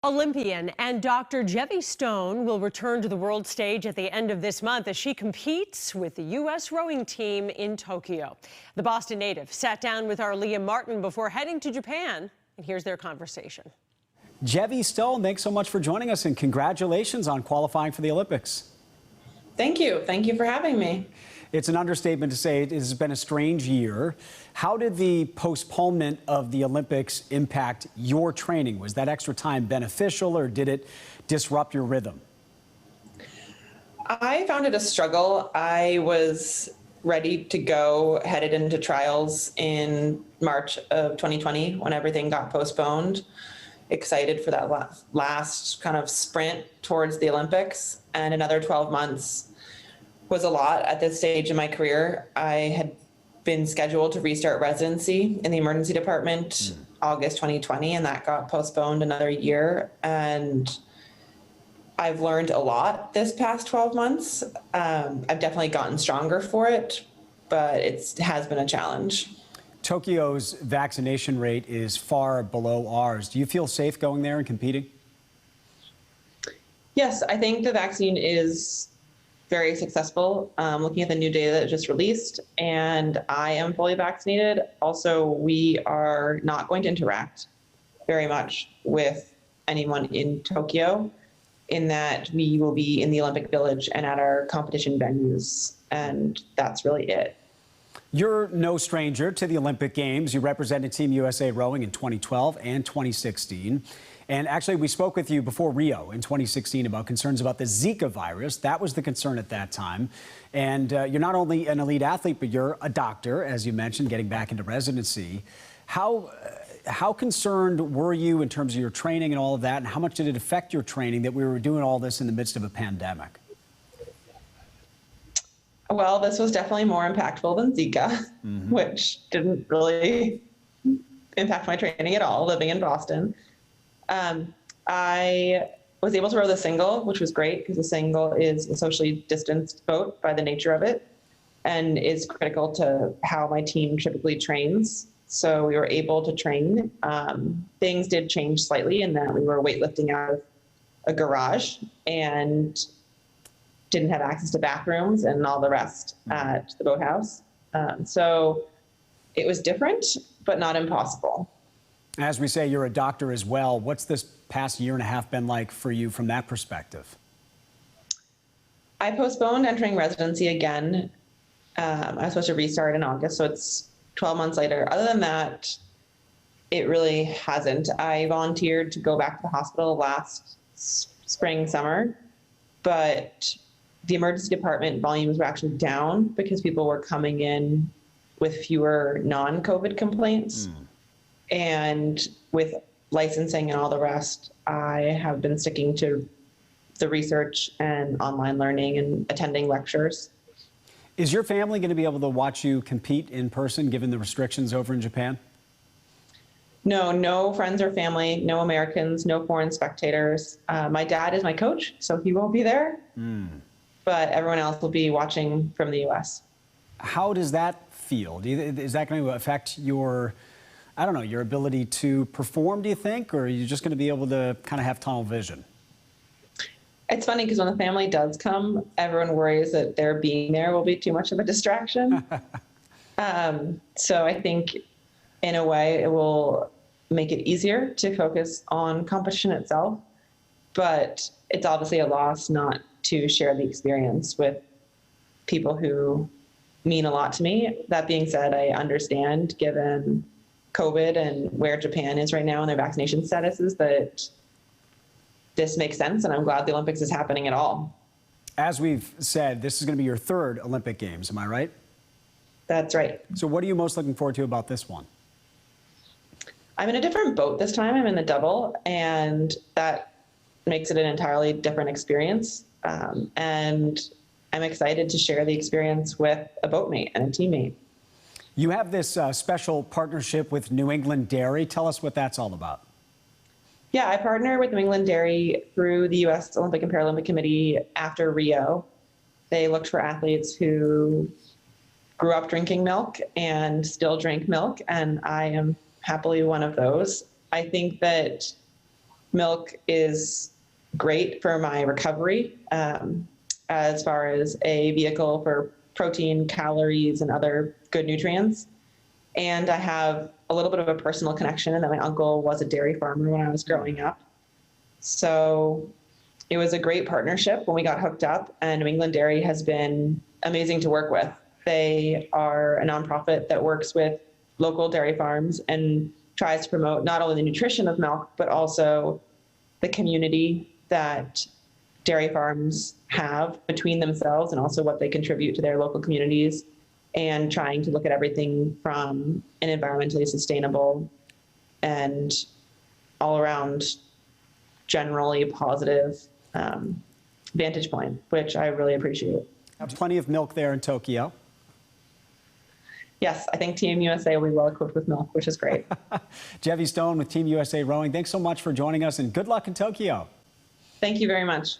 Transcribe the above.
Olympian and Dr. Gevvie Stone will return to the world stage at the end of this month as she competes with the U.S. rowing team in Tokyo. The Boston native sat down with our Leah Martin before heading to Japan, and here's their conversation. Gevvie Stone, thanks so much for joining us, and congratulations on qualifying for the Olympics. Thank you. Thank you for having me. It's an understatement to say it has been a strange year. How did the postponement of the Olympics impact your training? Was that extra time beneficial, or did it disrupt your rhythm? I found it a struggle. I was ready to go, headed into trials in March of 2020 when everything got postponed. Excited for that last kind of sprint towards the Olympics, and another 12 months was a lot at this stage in my career. I had been scheduled to restart residency in the emergency department August 2020, and that got postponed another year. And I've learned a lot this past 12 months. I've definitely gotten stronger for it, but it has been a challenge. Tokyo's vaccination rate is far below ours. Do you feel safe going there and competing? Yes, I think the vaccine is very successful. Looking at the new data that just released, and I am fully vaccinated. Also, we are not going to interact very much with anyone in Tokyo, in that we will be in the Olympic Village and at our competition venues, and that's really it. You're no stranger to the Olympic Games. You represented Team USA rowing in 2012 and 2016. And actually, we spoke with you before Rio in 2016 about concerns about the Zika virus. That was the concern at that time. And you're not only an elite athlete, but you're a doctor, as you mentioned, getting back into residency. How concerned were you in terms of your training and all of that? And how much did it affect your training that we were doing all this in the midst of a pandemic? Well, this was definitely more impactful than Zika, which didn't really impact my training at all, living in Boston. I was able to row the single, which was great because the single is a socially distanced boat by the nature of it, and is critical to how my team typically trains. So we were able to train. Things did change slightly in that we were weightlifting out of a garage and didn't have access to bathrooms and all the rest at the boathouse. So it was different, but not impossible. As we say, you're a doctor as well. What's this past year and a half been like for you from that perspective? I postponed entering residency again. I was supposed to restart in August, so it's 12 months later. Other than that, it really hasn't. I volunteered to go back to the hospital last spring, summer, but the emergency department volumes were actually down because people were coming in with fewer non-COVID complaints. And with licensing and all the rest, I have been sticking to the research and online learning and attending lectures. Is your family going to be able to watch you compete in person, given the restrictions over in Japan? No, no friends or family, no Americans, no foreign spectators. My dad is my coach, so he won't be there, but everyone else will be watching from the U.S. How does that feel? Is that going to affect your, I don't know, your ability to perform, do you think, or are you just going to be able to kind of have tunnel vision? It's funny because when the family does come, everyone worries that their being there will be too much of a distraction. So I think in a way it will make it easier to focus on competition itself, but it's obviously a loss not to share the experience with people who mean a lot to me. That being said, I understand, given COVID and where Japan is right now and their vaccination statuses, that this makes sense, and I'm glad the Olympics is happening at all. As we've said, this is going to be your third Olympic Games, am I right? That's right. So what are you most looking forward to about this one? I'm in a different boat this time. I'm in the double, and that makes it an entirely different experience. And I'm excited to share the experience with a boatmate and a teammate. You have this special partnership with New England Dairy. Tell us what that's all about. Yeah, I partner with New England Dairy through the U.S. Olympic and Paralympic Committee after Rio. They looked for athletes who grew up drinking milk and still drink milk, and I am happily one of those. I think that Milk is great for my recovery as far as a vehicle for protein, calories, and other good nutrients. And I have a little bit of a personal connection in that my uncle was a dairy farmer when I was growing up. So it was a great partnership when we got hooked up, and New England Dairy has been amazing to work with. They are a nonprofit that works with local dairy farms and tries to promote not only the nutrition of milk, but also the community that dairy farms have between themselves, and also what they contribute to their local communities, and trying to look at everything from an environmentally sustainable and all around generally positive vantage point, which I really appreciate. Plenty of milk there in Tokyo. Yes, I think Team USA will be well equipped with milk, which is great. Gevvie Stone with Team USA Rowing, thanks so much for joining us, and good luck in Tokyo. Thank you very much.